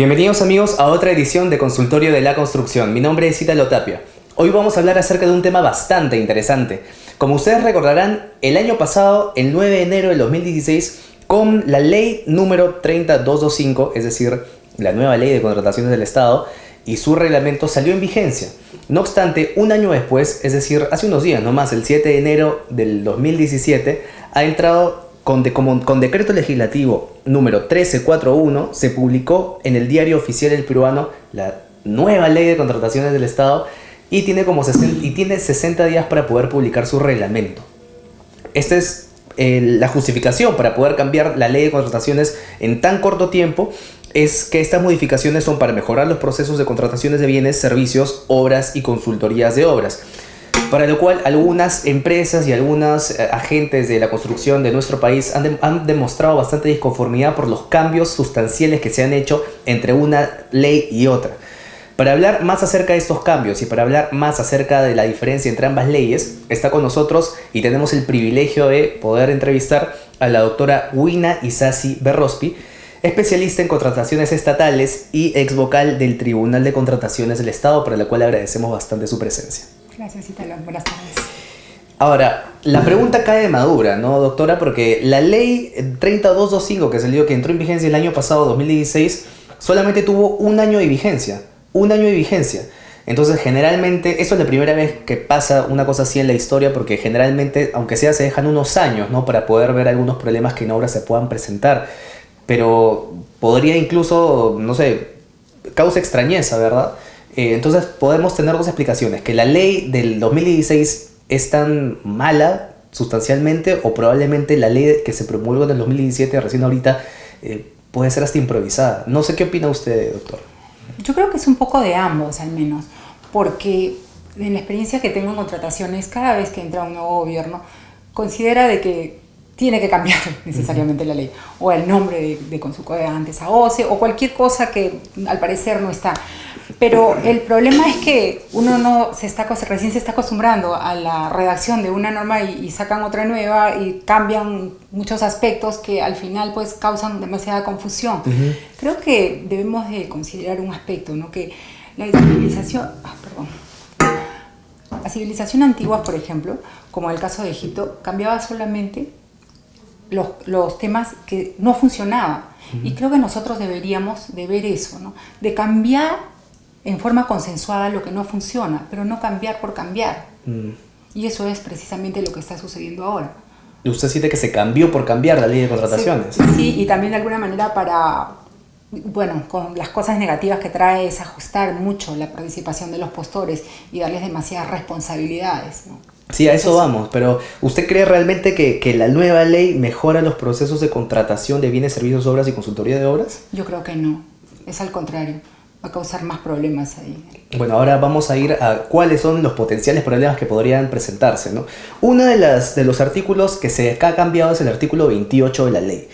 Bienvenidos amigos a otra edición de Consultorio de la Construcción. Mi nombre es Ítalo Tapia. Hoy vamos a hablar acerca de un tema bastante interesante. Como ustedes recordarán, el año pasado, el 9 de enero del 2016, con la ley número 30225, es decir, la nueva ley de contrataciones del Estado, y su reglamento salió en vigencia. No obstante, un año después, es decir, hace unos días nomás, el 7 de enero del 2017, ha entrado con decreto legislativo número 1341, se publicó en el Diario Oficial del Peruano la nueva ley de contrataciones del Estado y tiene 60 días para poder publicar su reglamento. Esta es la justificación para poder cambiar la ley de contrataciones en tan corto tiempo. Es que estas modificaciones son para mejorar los procesos de contrataciones de bienes, servicios, obras y consultorías de obras, para lo cual algunas empresas y algunos agentes de la construcción de nuestro país han demostrado bastante disconformidad por los cambios sustanciales que se han hecho entre una ley y otra. Para hablar más acerca de estos cambios y para hablar más acerca de la diferencia entre ambas leyes, está con nosotros y tenemos el privilegio de poder entrevistar a la doctora Huina Isasi Berrospi, especialista en contrataciones estatales y ex vocal del Tribunal de Contrataciones del Estado, para la cual agradecemos bastante su presencia. Gracias, Ítalo. Buenas tardes. Ahora, la pregunta cae de madura, ¿no, doctora? Porque la ley 30225, que entró en vigencia el año pasado, 2016, solamente tuvo un año de vigencia. Un año de vigencia. Entonces, generalmente, eso es la primera vez que pasa una cosa así en la historia, porque generalmente, aunque sea, se dejan unos años, ¿no?, para poder ver algunos problemas que en obra se puedan presentar. Pero podría incluso, no sé, causa extrañeza, ¿verdad? Entonces podemos tener dos explicaciones: que la ley del 2016 es tan mala sustancialmente, o probablemente la ley que se promulgó en el 2017, recién ahorita, puede ser hasta improvisada. No sé qué opina usted, doctor. Yo creo que es un poco de ambos, al menos, porque en la experiencia que tengo en contrataciones, cada vez que entra un nuevo gobierno, considera de que tiene que cambiar necesariamente la ley, o el nombre de Consulcode antes a OCE, o cualquier cosa que al parecer no está. Pero el problema es que uno recién se está acostumbrando a la redacción de una norma y sacan otra nueva y cambian muchos aspectos que al final pues causan demasiada confusión. Creo que debemos de considerar un aspecto, ¿no? Que la civilización antigua, por ejemplo, como el caso de Egipto, cambiaba solamente los temas que no funcionaban. Y creo que nosotros deberíamos de ver eso, ¿no? De cambiar en forma consensuada lo que no funciona, pero no cambiar por cambiar. Y eso es precisamente lo que está sucediendo ahora. ¿Y usted siente que se cambió por cambiar la ley de contrataciones? Sí, y también de alguna manera con las cosas negativas que trae es ajustar mucho la participación de los postores y darles demasiadas responsabilidades, ¿no? Sí, a eso vamos, pero ¿usted cree realmente que la nueva ley mejora los procesos de contratación de bienes, servicios, obras y consultoría de obras? Yo creo que no, es al contrario, va a causar más problemas ahí. Bueno, ahora vamos a ir a cuáles son los potenciales problemas que podrían presentarse, ¿no? Uno de los artículos que se ha cambiado es el artículo 28 de la ley.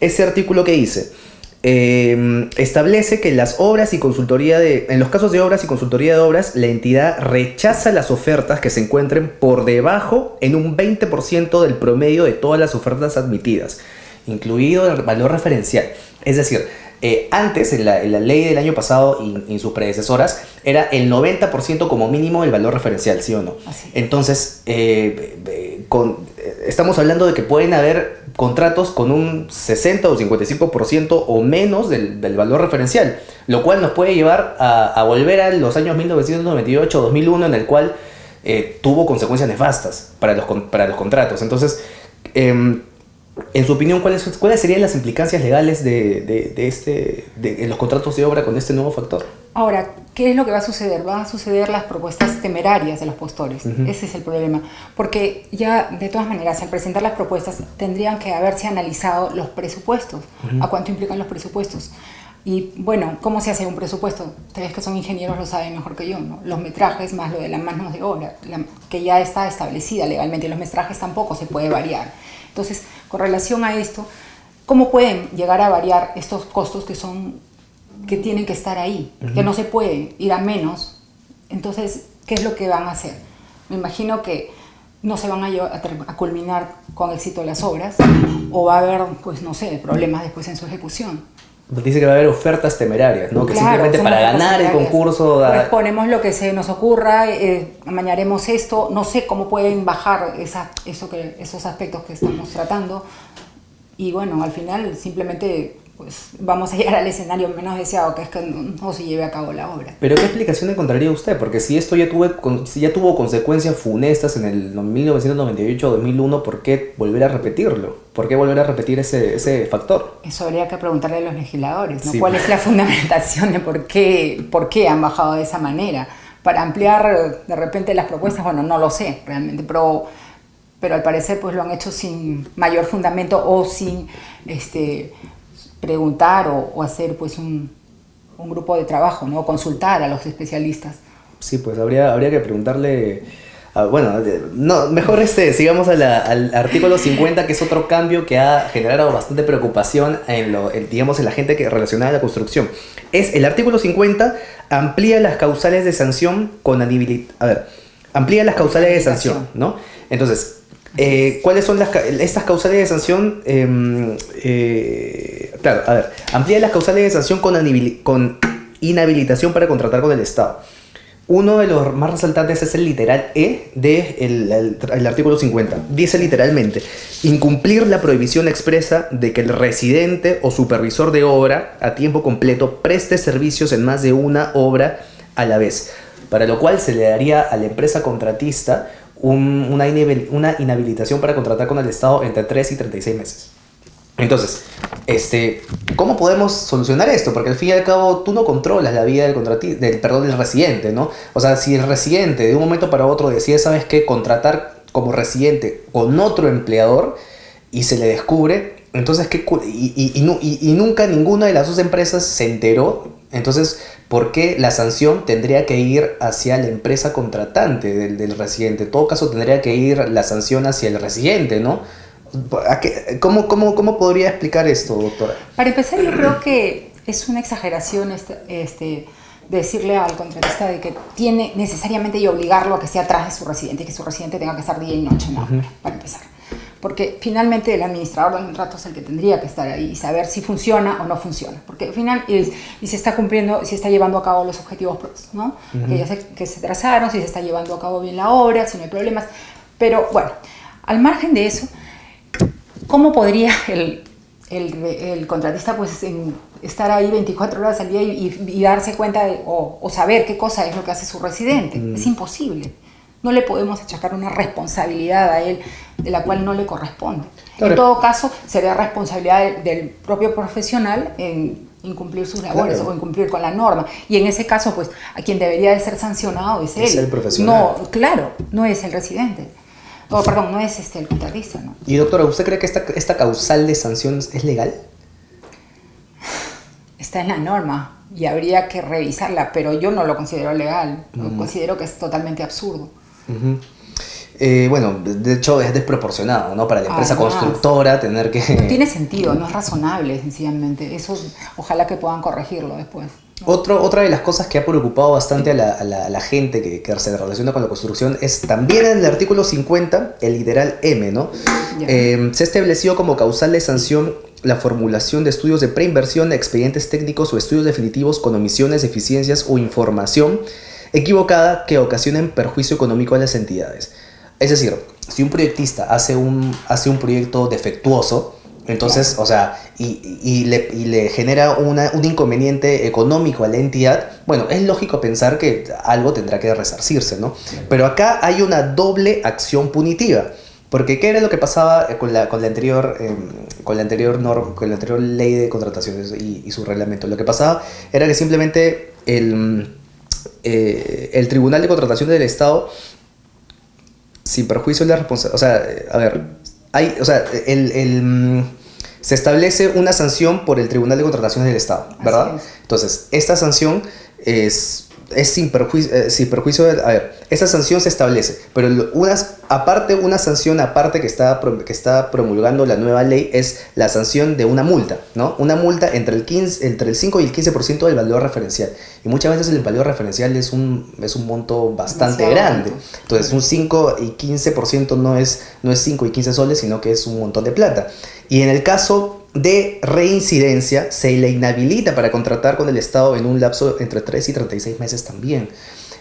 Ese artículo que dice: establece que en los casos de obras y consultoría de obras, la entidad rechaza las ofertas que se encuentren por debajo en un 20% del promedio de todas las ofertas admitidas, incluido el valor referencial. Es decir, antes, en la ley del año pasado y en sus predecesoras, era el 90% como mínimo el valor referencial, ¿sí o no? Así. Entonces, estamos hablando de que pueden haber contratos con un 60 o 55% o menos del valor referencial, lo cual nos puede llevar a volver a los años 1998 o 2001, en el cual tuvo consecuencias nefastas para los contratos. Entonces, en su opinión, ¿cuáles serían las implicancias legales en los contratos de obra con este nuevo factor? Ahora, ¿qué es lo que va a suceder? Van a suceder las propuestas temerarias de los postores. Ese es el problema. Porque ya, de todas maneras, al presentar las propuestas, tendrían que haberse analizado los presupuestos. ¿A cuánto implican los presupuestos? Y bueno, ¿cómo se hace un presupuesto? Ustedes que son ingenieros lo saben mejor que yo, ¿no? Los metrajes más lo de las manos de obra, que ya está establecida legalmente. Los metrajes tampoco se puede variar. Entonces, con relación a esto, ¿cómo pueden llegar a variar estos costos que tienen que estar ahí? Que no se puede ir a menos. Entonces, ¿qué es lo que van a hacer? Me imagino que no se van a culminar con éxito las obras, o va a haber, pues no sé, problemas después en su ejecución. Dice que va a haber ofertas temerarias, ¿no? Que Claro, simplemente son para ofertas ganar el temerarias. concurso... Pues ponemos lo que se nos ocurra, amañaremos esto, no sé cómo pueden bajar esos aspectos que estamos tratando. Y bueno, al final simplemente pues vamos a llegar al escenario menos deseado, que es que no se lleve a cabo la obra. Pero ¿qué explicación encontraría usted? Porque si esto ya tuvo consecuencias funestas en el 1998-2001, ¿por qué volver a repetirlo? ¿Por qué volver a repetir ese factor? Eso habría que preguntarle a los legisladores, ¿no? Sí. ¿Cuál es la fundamentación de por qué han bajado de esa manera? Para ampliar de repente las propuestas, bueno, no lo sé realmente, pero al parecer pues lo han hecho sin mayor fundamento o sin preguntar o hacer pues un grupo de trabajo, ¿no? Consultar a los especialistas. Sí, pues habría que preguntarle... bueno, no, mejor sigamos al artículo 50, que es otro cambio que ha generado bastante preocupación digamos, en la gente relacionada a la construcción. El artículo 50 amplía las causales de sanción con amplía las causales de sanción, ¿no? Entonces, ¿cuáles son estas causales de sanción? Claro, a ver, amplía las causales de sanción con inhabilitación para contratar con el Estado. Uno de los más resaltantes es el literal E del artículo 50. Dice literalmente: incumplir la prohibición expresa de que el residente o supervisor de obra a tiempo completo preste servicios en más de una obra a la vez, para lo cual se le daría a la empresa contratista una inhabilitación para contratar con el Estado entre 3 y 36 meses. Entonces, ¿cómo podemos solucionar esto? Porque al fin y al cabo tú no controlas la vida del residente, ¿no? O sea, si el residente de un momento para otro decide, ¿sabes qué?, contratar como residente con otro empleador y se le descubre, entonces, y nunca ninguna de las dos empresas se enteró, entonces, ¿por qué la sanción tendría que ir hacia la empresa contratante del residente? En todo caso, tendría que ir la sanción hacia el residente, ¿no? ¿Cómo podría explicar esto, doctora? Para empezar, yo creo que es una exageración decirle al contratista de que tiene necesariamente y obligarlo a que esté atrás de su residente y que su residente tenga que estar día y noche, ¿no? Para empezar. Porque finalmente el administrador del contrato es el que tendría que estar ahí y saber si funciona o no funciona. Porque al final, y se está cumpliendo, si está llevando a cabo los objetivos, ¿no? Que se trazaron, si se está llevando a cabo bien la obra, si no hay problemas. Pero bueno, al margen de eso, ¿cómo podría el contratista pues estar ahí 24 horas al día y darse cuenta o saber qué cosa es lo que hace su residente? Es imposible. No le podemos achacar una responsabilidad a él de la cual no le corresponde. Claro. En todo caso, sería responsabilidad del propio profesional en incumplir sus labores, claro, o incumplir con la norma. Y en ese caso, pues, a quien debería de ser sancionado es él. Es el profesional. No, claro, no es el residente. Perdón, no es el contratista, ¿no? Y doctora, ¿usted cree que esta causal de sanciones es legal? Está en la norma y habría que revisarla, pero yo no lo considero legal. Considero que es totalmente absurdo. Bueno, de hecho es desproporcionado, ¿no? Para la empresa constructora tener que... No tiene sentido, no es razonable, sencillamente. Eso, ojalá que puedan corregirlo después. Otra de las cosas que ha preocupado bastante a la gente que se relaciona con la construcción es también en el artículo 50, el literal M, ¿no? Se estableció como causal de sanción la formulación de estudios de preinversión, expedientes técnicos o estudios definitivos con omisiones, deficiencias o información equivocada que ocasionen perjuicio económico a las entidades. Es decir, si un proyectista hace un proyecto defectuoso, entonces, o sea, y le genera un inconveniente económico a la entidad, bueno, es lógico pensar que algo tendrá que resarcirse, ¿no? Pero acá hay una doble acción punitiva. Porque ¿qué era lo que pasaba con la anterior ley de contrataciones y su reglamento? Lo que pasaba era que simplemente el Tribunal de Contratación del Estado, sin perjuicio de la responsabilidad, o sea, a ver, se establece una sanción por el Tribunal de Contrataciones del Estado, ¿verdad? Entonces, esta sanción es sin perjuicio de... A ver, esa sanción se establece, pero una sanción aparte que está promulgando la nueva ley es la sanción de una multa, ¿no? Una multa entre el 5 y el 15% del valor referencial. Y muchas veces el valor referencial es un monto bastante grande. Entonces, un 5 y 15% no es 5 y 15 soles, sino que es un montón de plata. Y en el caso de reincidencia se le inhabilita para contratar con el Estado en un lapso entre 3 y 36 meses también.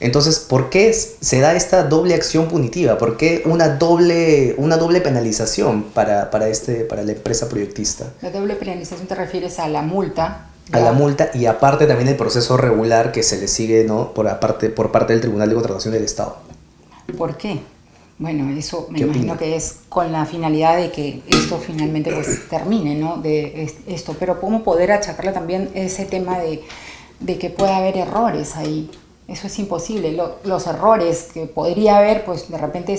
Entonces, ¿por qué se da esta doble acción punitiva? ¿Por qué una doble penalización para la empresa proyectista? La doble penalización te refieres a la multa. A la multa y aparte también el proceso regular que se le sigue, ¿no? por parte del Tribunal de Contratación del Estado. ¿Por qué? Bueno, eso me imagino que es con la finalidad de que esto finalmente pues termine, ¿no? De esto. Pero ¿cómo poder achacarle también ese tema de que pueda haber errores ahí? Eso es imposible. Los errores que podría haber, pues de repente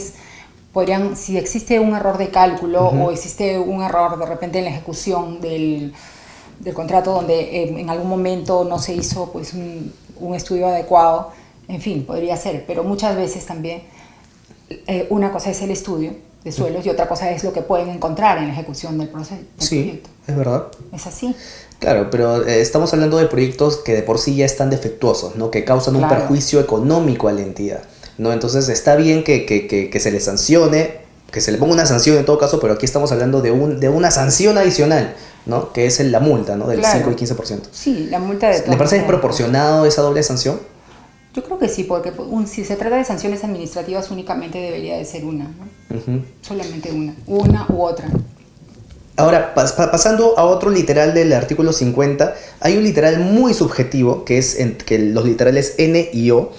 podrían, si existe un error de cálculo o existe un error de repente en la ejecución del contrato donde en algún momento no se hizo pues un estudio adecuado, en fin, podría ser. Pero muchas veces también una cosa es el estudio de suelos y otra cosa es lo que pueden encontrar en la ejecución del proyecto. Sí, es verdad. Es así. Claro, pero estamos hablando de proyectos que de por sí ya están defectuosos, ¿no? Que causan un perjuicio económico a la entidad, ¿no? Entonces está bien que se le sancione, que se le ponga una sanción en todo caso, pero aquí estamos hablando de una sanción adicional, ¿no? Que es la multa, ¿no? Del 5 y 15%. Sí, la multa de... ¿Le parece desproporcionado esa doble sanción? Yo creo que sí, porque si se trata de sanciones administrativas únicamente debería de ser una, ¿no? Solamente una u otra. Ahora, pasando a otro literal del artículo 50, hay un literal muy subjetivo, que es que los literales N y O,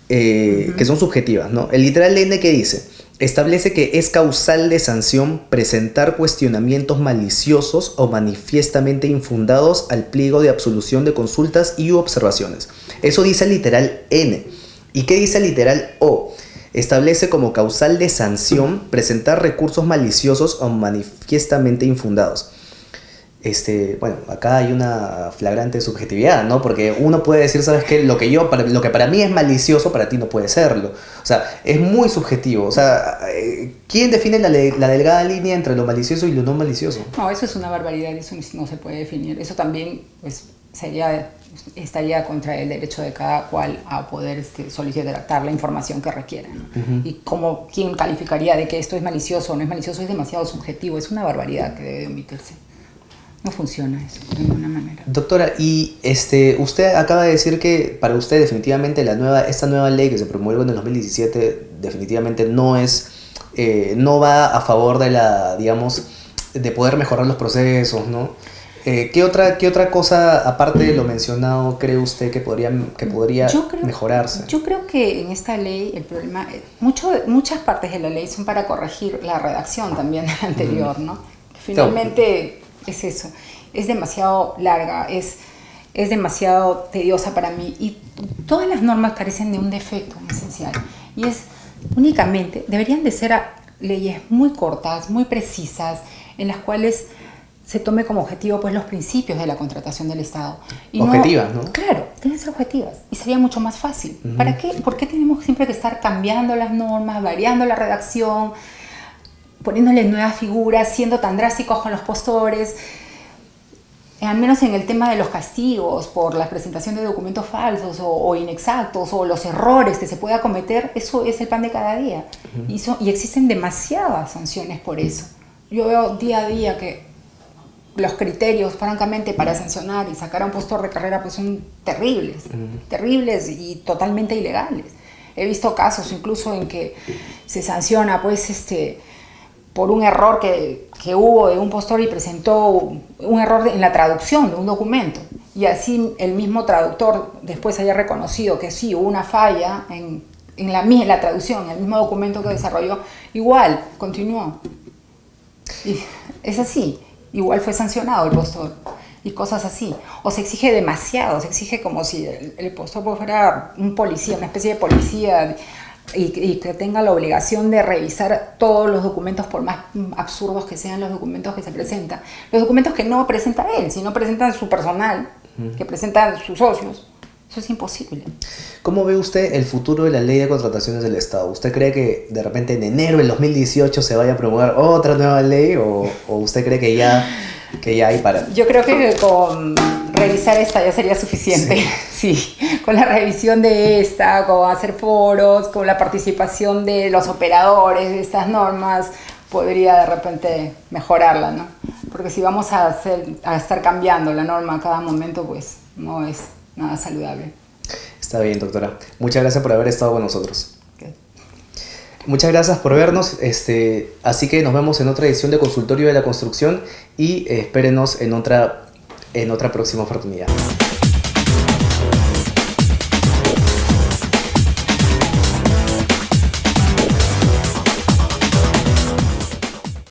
que son subjetivas, ¿no? El literal N que dice, establece que es causal de sanción presentar cuestionamientos maliciosos o manifiestamente infundados al pliego de absolución de consultas y observaciones. Eso dice el literal N. ¿Y qué dice el literal O? Establece como causal de sanción presentar recursos maliciosos o manifiestamente infundados. Bueno, acá hay una flagrante subjetividad, ¿no? Porque uno puede decir, ¿sabes qué? Lo que para mí es malicioso, para ti no puede serlo. O sea, es muy subjetivo. O sea, ¿quién define la delgada línea entre lo malicioso y lo no malicioso? No, eso es una barbaridad, eso no se puede definir. Eso también, pues, estaría contra el derecho de cada cual a poder solicitar la información que requiera, ¿no? Y quién calificaría de que esto es malicioso o no es malicioso es demasiado subjetivo, es una barbaridad que debe omitirse. No funciona eso de ninguna manera. Doctora, y usted acaba de decir que para usted definitivamente esta nueva ley que se promulgó en el 2017 definitivamente no va a favor de poder mejorar los procesos, ¿no? ¿Qué otra cosa, aparte de lo mencionado, cree usted que podría mejorarse? Yo creo que en esta ley el problema, muchas partes de la ley son para corregir la redacción también de la anterior, ¿no? Que finalmente es eso, es demasiado larga, es demasiado tediosa para mí y todas las normas carecen de un defecto esencial y es únicamente, deberían de ser leyes muy cortas, muy precisas, en las cuales se tome como objetivo pues los principios de la contratación del Estado. Y objetivas, ¿no? Claro, deben ser objetivas y sería mucho más fácil. ¿Para qué? ¿Por qué tenemos siempre que estar cambiando las normas, variando la redacción, poniéndole nuevas figuras, siendo tan drásticos con los postores? Al menos en el tema de los castigos por la presentación de documentos falsos o inexactos o los errores que se pueda cometer, eso es el pan de cada día. Y existen demasiadas sanciones por eso. Yo veo día a día que los criterios, francamente, para sancionar y sacar a un postor de carrera pues son terribles, terribles y totalmente ilegales. He visto casos incluso en que se sanciona pues por un error que hubo de un postor y presentó un error en la traducción de un documento. Y así el mismo traductor después haya reconocido que sí, hubo una falla en la traducción, en el mismo documento que desarrolló, igual continuó. Y es así. Igual fue sancionado el postor y cosas así. O se exige demasiado, se exige como si el postor fuera un policía, una especie de policía y que tenga la obligación de revisar todos los documentos, por más absurdos que sean los documentos que se presentan. Los documentos que no presenta él, sino presentan su personal, que presentan sus socios. Eso es imposible. ¿Cómo ve usted el futuro de la ley de contrataciones del Estado? ¿Usted cree que de repente en enero del 2018 se vaya a promulgar otra nueva ley o usted cree que ya hay para...? Yo creo que con revisar esta ya sería suficiente. Sí, con la revisión de esta, con hacer foros, con la participación de los operadores de estas normas, podría de repente mejorarla, ¿no? Porque si vamos a estar cambiando la norma a cada momento, pues no es nada saludable. Está bien, doctora. Muchas gracias por haber estado con nosotros. Okay. Muchas gracias por vernos. Así que nos vemos en otra edición de Consultorio de la Construcción y espérenos en otra próxima oportunidad.